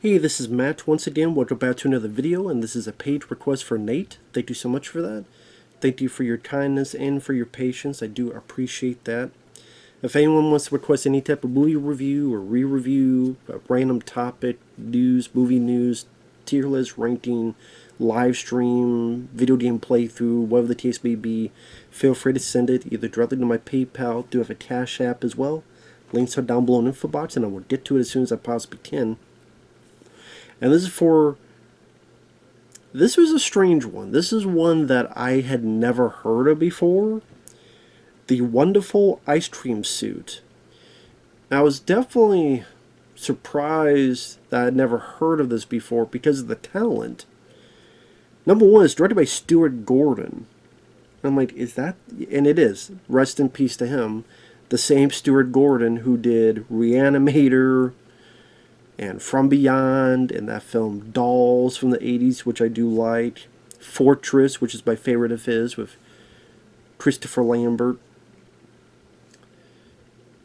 Hey, this is Matt once again. Welcome back to another video, and this is a page request for Nate. Thank you so much for that. Thank you for your kindness and for your patience. I do appreciate that. If anyone wants to request any type of movie review or re-review, a random topic, movie news, tier list, ranking, live stream, video game playthrough, whatever the case may be, feel free to send it either directly to my PayPal. I do have a Cash App as well. Links are down below in the info box, and I will get to it as soon as I possibly can. And this was a strange one. This is one that I had never heard of before. The Wonderful Ice Cream Suit. I was definitely surprised that I'd never heard of this before because of the talent. Number one, it's directed by Stuart Gordon. I'm like, is that... And it is. Rest in peace to him. The same Stuart Gordon who did Reanimator and From Beyond, and that film Dolls from the 80s, which I do like. Fortress, which is my favorite of his, with Christopher Lambert.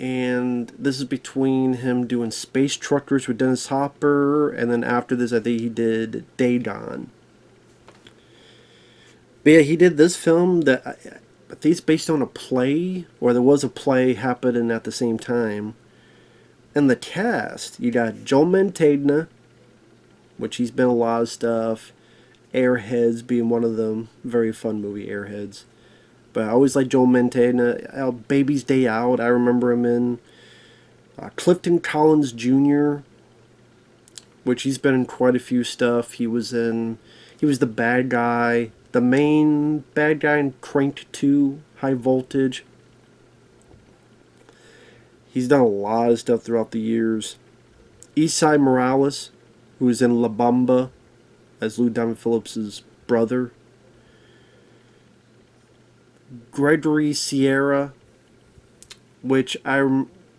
And this is between him doing Space Truckers with Dennis Hopper, and then after this I think he did Dagon. But yeah, he did this film that I think it's based on a play, or there was a play happening at the same time. And the cast, you got Joe Mantegna, which he's been in a lot of stuff. Airheads being one of them. Very fun movie, Airheads. But I always like Joe Mantegna. Baby's Day Out, I remember him in. Clifton Collins Jr., which he's been in quite a few stuff. He was the bad guy. The main bad guy in Cranked 2, High Voltage. He's done a lot of stuff throughout the years. Esai Morales, who is in La Bamba as Lou Diamond Phillips' brother. Gregory Sierra, which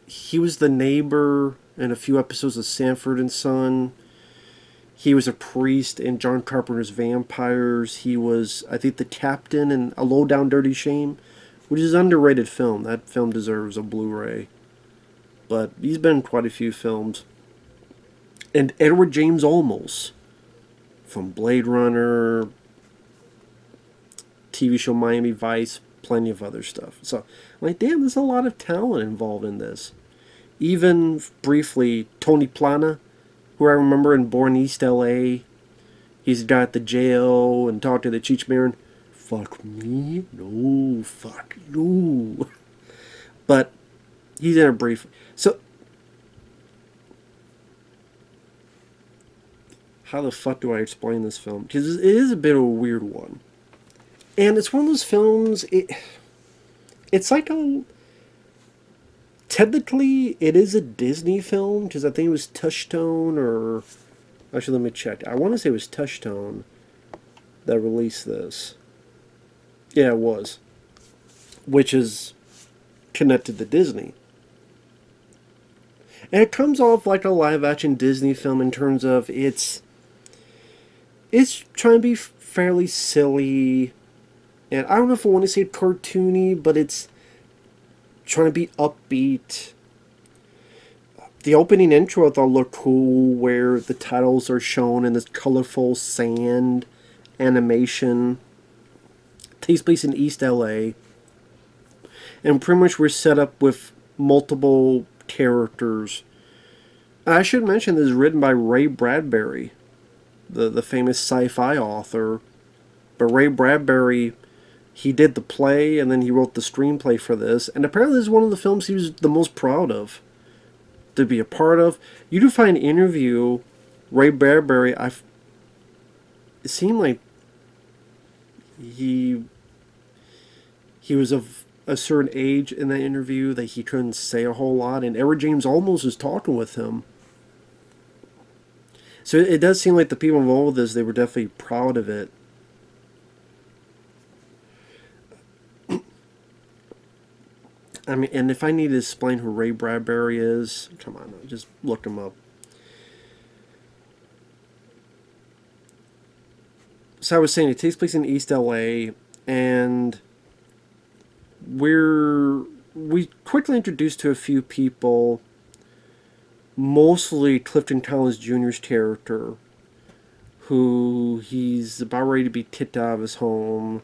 he was the neighbor in a few episodes of Sanford and Son. He was a priest in John Carpenter's Vampires. He was, I think, the captain in A Low Down Dirty Shame, which is an underrated film. That film deserves a Blu-ray. But he's been in quite a few films. And Edward James Olmos, from Blade Runner, TV show Miami Vice, plenty of other stuff. So I'm like, damn, there's a lot of talent involved in this. Even briefly, Tony Plana, who I remember in Born East L.A. He's got at the jail and talked to the Cheech Marin. Fuck me? No, fuck you. But he's in it briefly. So, how the fuck do I explain this film? Because it is a bit of a weird one. And it's one of those films, it's like technically, it is a Disney film, because I think it was Touchstone, or... Actually, let me check. I want to say it was Touchstone that released this. Yeah, it was. Which is connected to Disney. And it comes off like a live-action Disney film in terms of it's trying to be fairly silly. And I don't know if I want to say cartoony, but it's trying to be upbeat. The opening intro I thought looked cool, where the titles are shown in this colorful sand animation. It takes place in East LA. And pretty much we're set up with multiple characters. I should mention this is written by Ray Bradbury, the famous sci-fi author. But Ray Bradbury, he did the play and then he wrote the screenplay for this. And apparently this is one of the films he was the most proud of to be a part of. You do find an interview, Ray Bradbury, it seemed like he was of a certain age in that interview that he couldn't say a whole lot, and Edward James Olmos was talking with him. So it does seem like the people involved with this, they were definitely proud of it. I mean, and if I need to explain who Ray Bradbury is, come on, just look him up. So I was saying, it takes place in East LA, and we quickly introduced to a few people. mostly Clifton Collins Jr.'s character, who he's about ready to be kicked out of his home.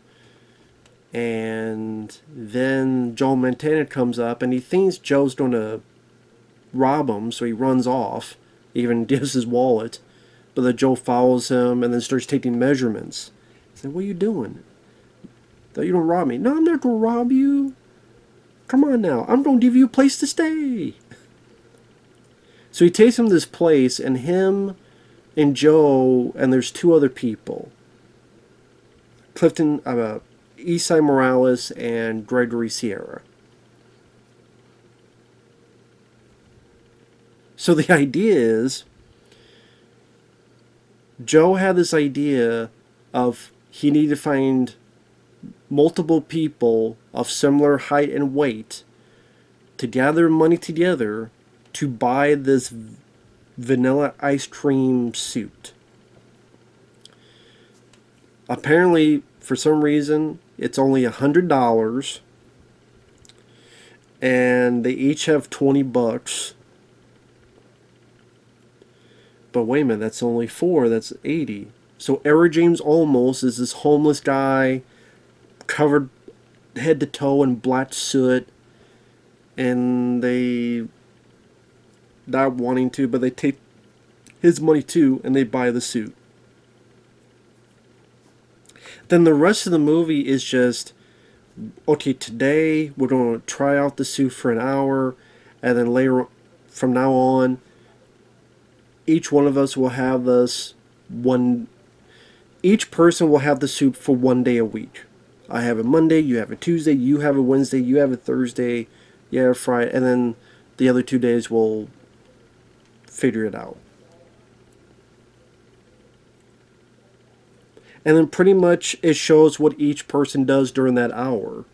And then Joe Mantegna comes up and he thinks Joe's going to rob him, so he runs off, even gives his wallet. But then Joe follows him and then starts taking measurements. He's like, "What are you doing? Thought you don't rob me." "No, I'm not going to rob you. Come on now. I'm going to give you a place to stay." So he takes him to this place, and him and Joe, and there's two other people. Esai Morales and Gregory Sierra. So the idea is, Joe had this idea of he needed to find multiple people of similar height and weight to gather money together to buy this vanilla ice cream suit. Apparently, for some reason, it's only $100, and they each have $20. But wait a minute, that's only 4, that's 80. So Edward James Olmos is this homeless guy, covered head to toe in black soot, and they, not wanting to, but they take his money too, and they buy the suit. Then the rest of the movie is just, okay, today we're going to try out the suit for an hour, and then later, from now on, each one of us will have this one. Each person will have the suit for one day a week. I have a Monday, you have a Tuesday, you have a Wednesday, you have a Thursday, you have a Friday, and then the other 2 days we'll figure it out. And then pretty much it shows what each person does during that hour.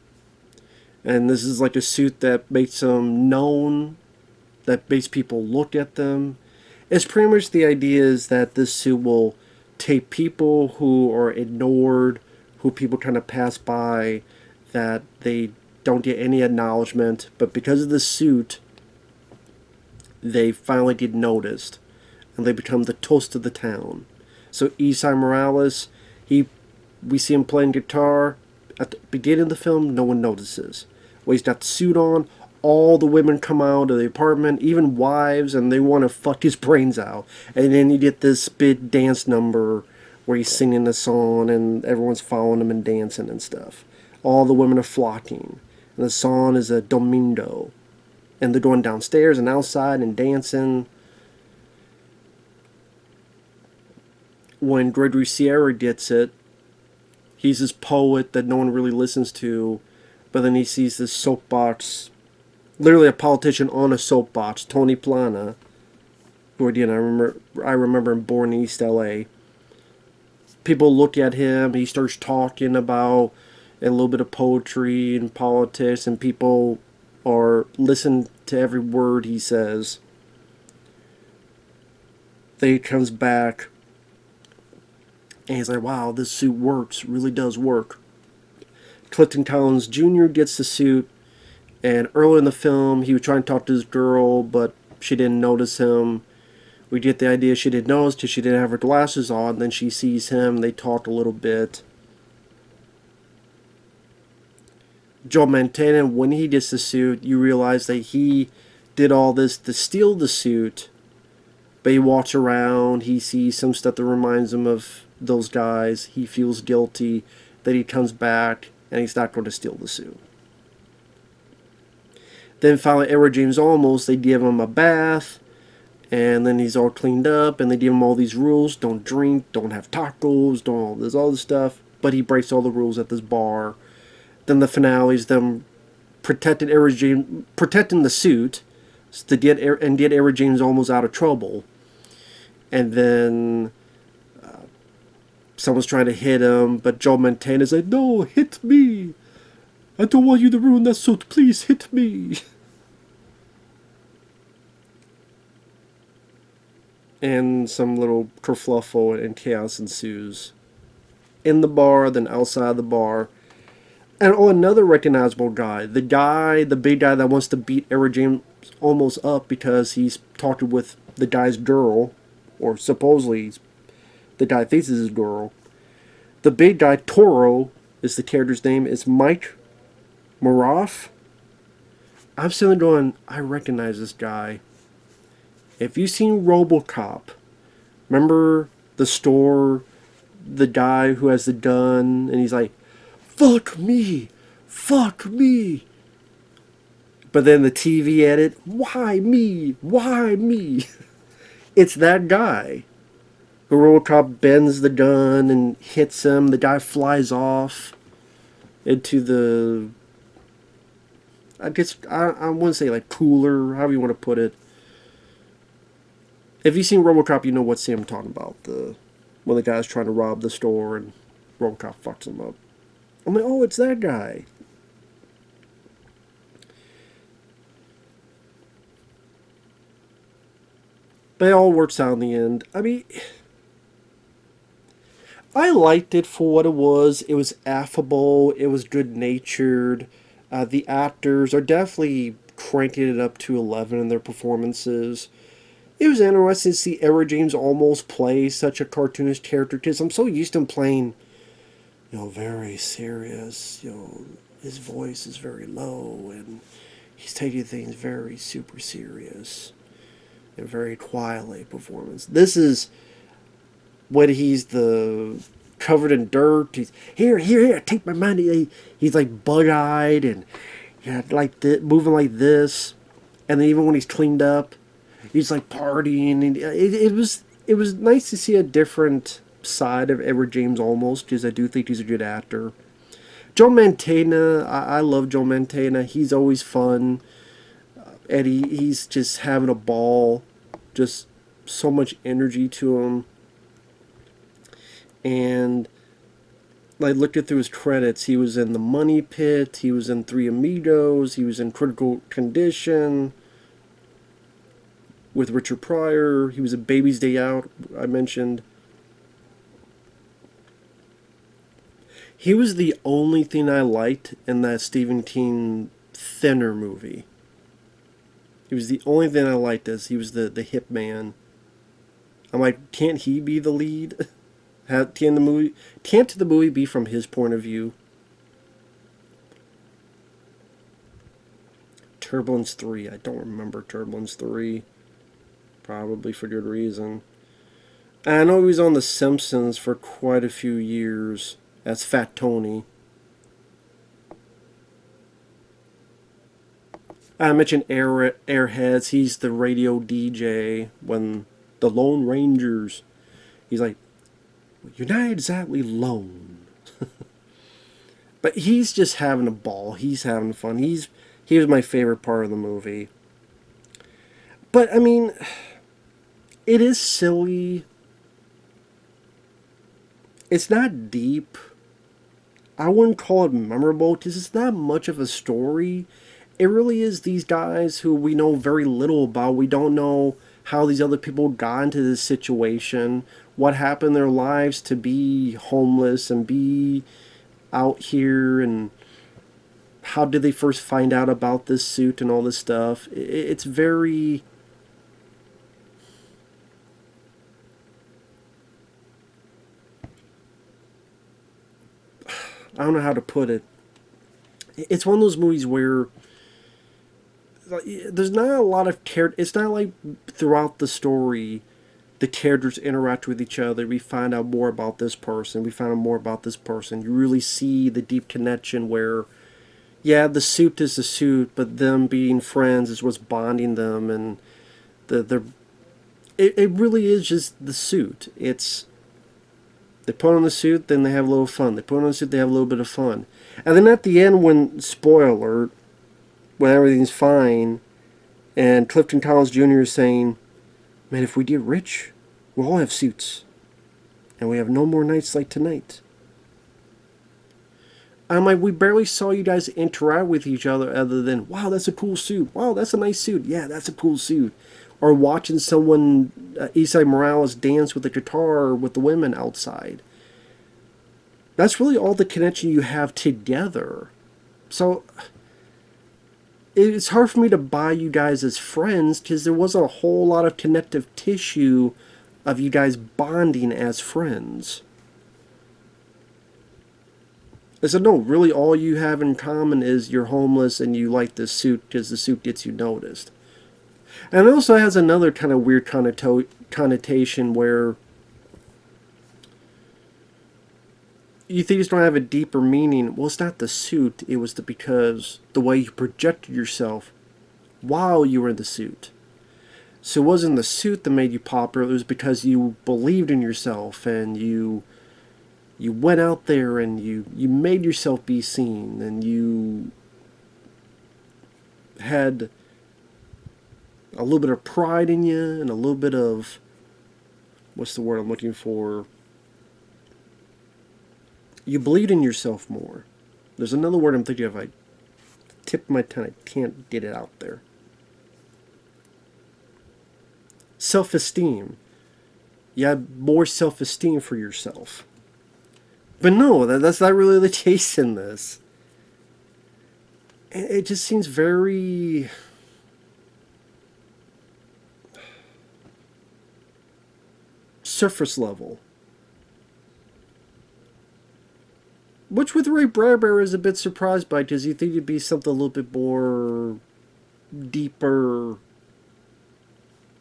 And this is like a suit that makes them known, that makes people look at them. It's pretty much the idea is that this suit will take people who are ignored, who people kind of pass by, that they don't get any acknowledgement, but because of this suit, they finally get noticed, and they become the toast of the town. So Esai Morales, we see him playing guitar at the beginning of the film. No one notices. Well, he's got the suit on. All the women come out of the apartment, even wives, and they want to fuck his brains out. And then you get this big dance number where he's singing a song and everyone's following him and dancing and stuff. All the women are flocking. And the song is a Domingo. And they're going downstairs and outside and dancing. When Gregory Sierra gets it, he's this poet that no one really listens to, but then he sees this soapbox, literally a politician on a soapbox, Tony Plana, who again I remember him born in East LA. People look at him, he starts talking about a little bit of poetry and politics, and people are listen to every word he says. Then he comes back and he's like, "Wow, this suit works, really does work." Clifton Collins Jr. gets the suit, and early in the film, he was trying to talk to this girl, but she didn't notice him. We get the idea she didn't notice because she didn't have her glasses on. Then she sees him, they talk a little bit. Joe Mantegna, when he gets the suit, you realize that he did all this to steal the suit, but he walks around, he sees some stuff that reminds him of those guys, he feels guilty, then he comes back, and he's not going to steal the suit. Then finally, Edward James Olmos, they give him a bath, and then he's all cleaned up, and they give him all these rules: don't drink, don't have tacos, don't all this stuff. But he breaks all the rules at this bar. Then the finale is them protecting the suit to get Edward James Olmos out of trouble, and then someone's trying to hit him, but Joe Mantegna's like, "No, hit me! I don't want you to ruin that suit. Please hit me." And some little kerfluffle and chaos ensues in the bar, then outside the bar. And another recognizable guy, the big guy that wants to beat Edward James almost up because he's talking with the guy's girl, or supposedly the guy thinks is his girl. The big guy, Toro, is the character's name, is Mike Maroff. I'm sitting there going, I recognize this guy. If you've seen RoboCop, remember the store, the guy who has the gun, and he's like, fuck me, fuck me. But then the TV edit, why me, why me? It's that guy. The RoboCop bends the gun and hits him. The guy flies off into the, I guess, I wouldn't say like cooler, however you want to put it. If you've seen RoboCop, you know what scene I'm talking about. When the guy's trying to rob the store and RoboCop fucks him up. I'm like, oh, it's that guy. But it all works out in the end. I mean, I liked it for what it was. It was affable. It was good-natured. The actors are definitely cranking it up to 11 in their performances. It was interesting to see Edward James Olmos play such a cartoonish character, because I'm so used to him playing, very serious. His voice is very low, and he's taking things very super serious and very quietly performance. This is when he's covered in dirt. He's here, take my money. He's like bug-eyed and like moving like this, and then even when he's cleaned up, he's like partying. And it was nice to see a different side of Edward James Olmos, because I do think he's a good actor. Joe Mantegna, I love Joe Mantegna. He's always fun, and he's just having a ball. Just so much energy to him. And like looking through his credits, he was in The Money Pit, he was in Three Amigos, he was in Critical Condition with Richard Pryor, he was in Baby's Day Out, I mentioned. He was the only thing I liked in that Stephen King Thinner movie. He was the only thing I liked, as he was the hip man. I'm like, can't he be the lead? Can't the movie be from his point of view? Turbulence 3. I don't remember Turbulence 3. Probably for good reason. And I know he was on The Simpsons for quite a few years as Fat Tony. I mentioned Airheads. He's the radio DJ when the Lone Rangers. He's like, you're not exactly lone. But he's just having a ball. He's having fun. He was my favorite part of the movie. But, I mean, it is silly. It's not deep. I wouldn't call it memorable, because it's not much of a story. It really is these guys who we know very little about. We don't know how these other people got into this situation, what happened in their lives to be homeless and be out here, and how did they first find out about this suit and all this stuff. It's very... I don't know how to put it. It's one of those movies where there's not a lot of character. It's not like throughout the story the characters interact with each other. We find out more about this person. We find out more about this person. You really see the deep connection where, yeah, the suit is the suit, but them being friends is what's bonding them, and it really is just the suit. It's, they put on the suit, then they have a little fun. They put on the suit, they have a little bit of fun. And then at the end, when, spoiler alert, when everything's fine, and Clifton Collins Jr. is saying, man, if we get rich, we'll all have suits. And we have no more nights like tonight. I'm like, we barely saw you guys interact with each other other than, wow, that's a cool suit. Wow, that's a nice suit. Yeah, that's a cool suit. Or watching someone, Esai Morales, dance with a guitar with the women outside. That's really all the connection you have together. So, it's hard for me to buy you guys as friends because there wasn't a whole lot of connective tissue of you guys bonding as friends. I said, no, really all you have in common is you're homeless and you like this suit because the suit gets you noticed. And it also has another kind of weird connotation where you think it's going to have a deeper meaning. Well, it's not the suit. It was because the way you projected yourself while you were in the suit. So it wasn't the suit that made you popular. It was because you believed in yourself and you went out there and you made yourself be seen and you had a little bit of pride in you and a little bit of, what's the word I'm looking for? You believed in yourself more. There's another word I'm thinking of. I tip my tongue. I can't get it out there. Self-esteem. You had more self-esteem for yourself. But no, that's not really the case in this. It just seems very... surface level. Which with Ray Bradbury I was a bit surprised by, because you think it'd be something a little bit more deeper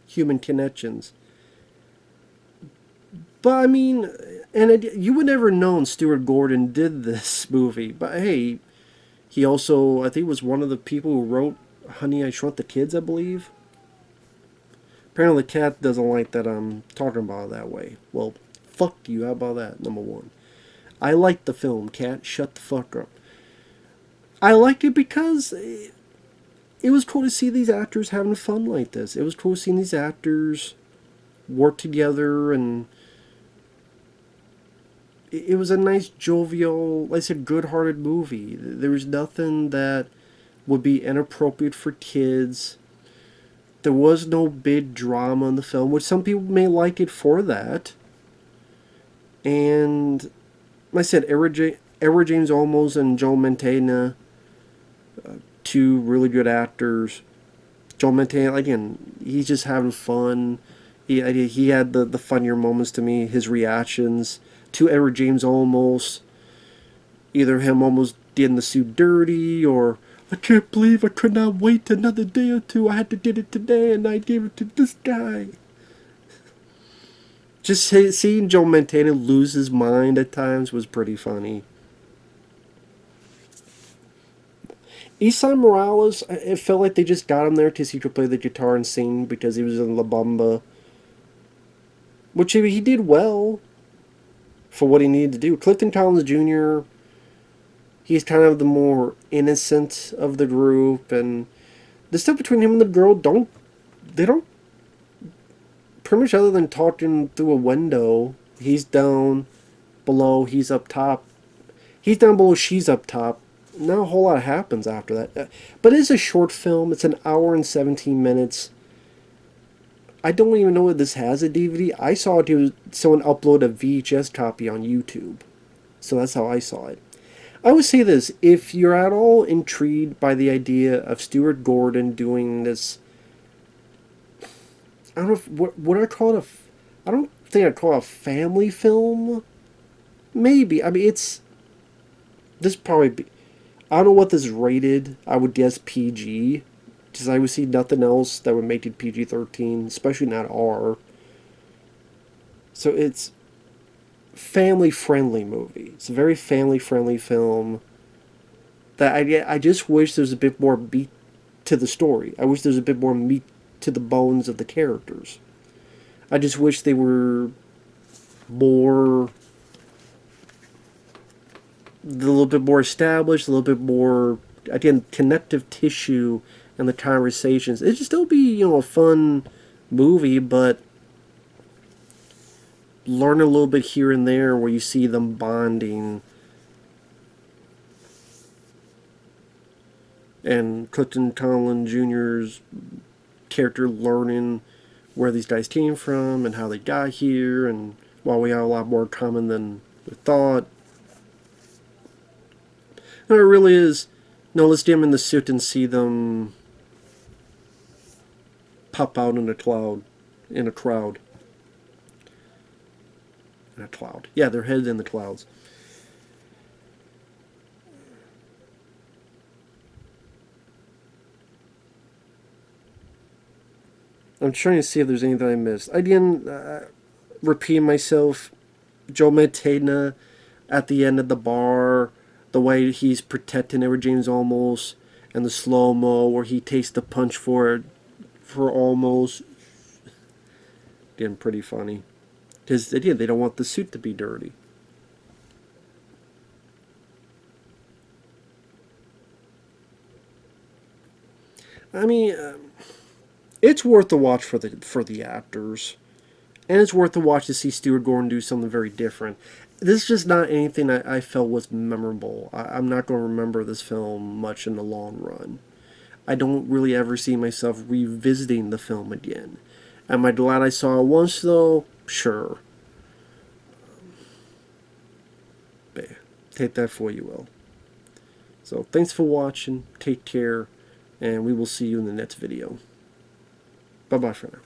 human connections. But I mean, and you would never known Stuart Gordon did this movie. But hey, he also, I think, was one of the people who wrote Honey, I Shrunk the Kids, I believe. Apparently, Kat doesn't like that I'm talking about it that way. Well, fuck you. How about that? Number one. I liked the film, Kat. Shut the fuck up. I liked it because it was cool to see these actors having fun like this. It was cool seeing these actors work together, and it was a nice, jovial, like I said, good-hearted movie. There was nothing that would be inappropriate for kids. There was no big drama in the film, which some people may like it for that. And like I said, Edward James Olmos and Joe Mantegna, two really good actors. Joe Mantegna, again, he's just having fun. He had the funnier moments to me, his reactions to Edward James Olmos. Either him almost getting the suit dirty, or I can't believe I could not wait another day or two. I had to get it today, and I gave it to this guy. Just seeing Joe Mantegna lose his mind at times was pretty funny. Esai Morales, it felt like they just got him there because he could play the guitar and sing because he was in La Bamba. Which he did well for what he needed to do. Clifton Collins Jr., he's kind of the more innocent of the group, and the stuff between him and the girl they don't, pretty much other than talking through a window, he's down below, he's up top. He's down below, she's up top. Not a whole lot happens after that. But it's a short film. It's an hour and 17 minutes. I don't even know if this has a DVD. I saw it, someone upload a VHS copy on YouTube. So that's how I saw it. I would say this, if you're at all intrigued by the idea of Stuart Gordon doing this, I don't know if, what I call it, I don't think I'd call it a family film. Maybe. I mean, this probably be, I don't know what this is rated. I would guess PG. Because I would see nothing else that would make it PG-13, especially not R. So it's family-friendly movie. It's a very family-friendly film that I just wish there was a bit more meat to the story. I wish there was a bit more meat to the bones of the characters. I just wish they were more... a little bit more established, a little bit more, again, connective tissue and the conversations. It'd still be, a fun movie, but learn a little bit here and there where you see them bonding. And Clifton Collins Jr.'s character learning where these guys came from and how they got here, and while we have a lot more in common than we thought. And it really is No, let's see them in the suit and see them pop out in a cloud. In a crowd. In a cloud. Yeah, their heads in the clouds. I'm trying to see if there's anything I missed. I didn't repeat myself. Joe Mantegna at the end of the bar, the way he's protecting Edward James Olmos, and the slow mo where he takes the punch for Olmos. Again, pretty funny. Because again, they don't want the suit to be dirty. I mean, it's worth the watch for the actors, and it's worth the watch to see Stuart Gordon do something very different. This is just not anything I felt was memorable. I'm not going to remember this film much in the long run. I don't really ever see myself revisiting the film again. Am I glad I saw it once, though? Sure. But yeah, take that for you will. So thanks for watching. Take care. And we will see you in the next video. Bye-bye for now.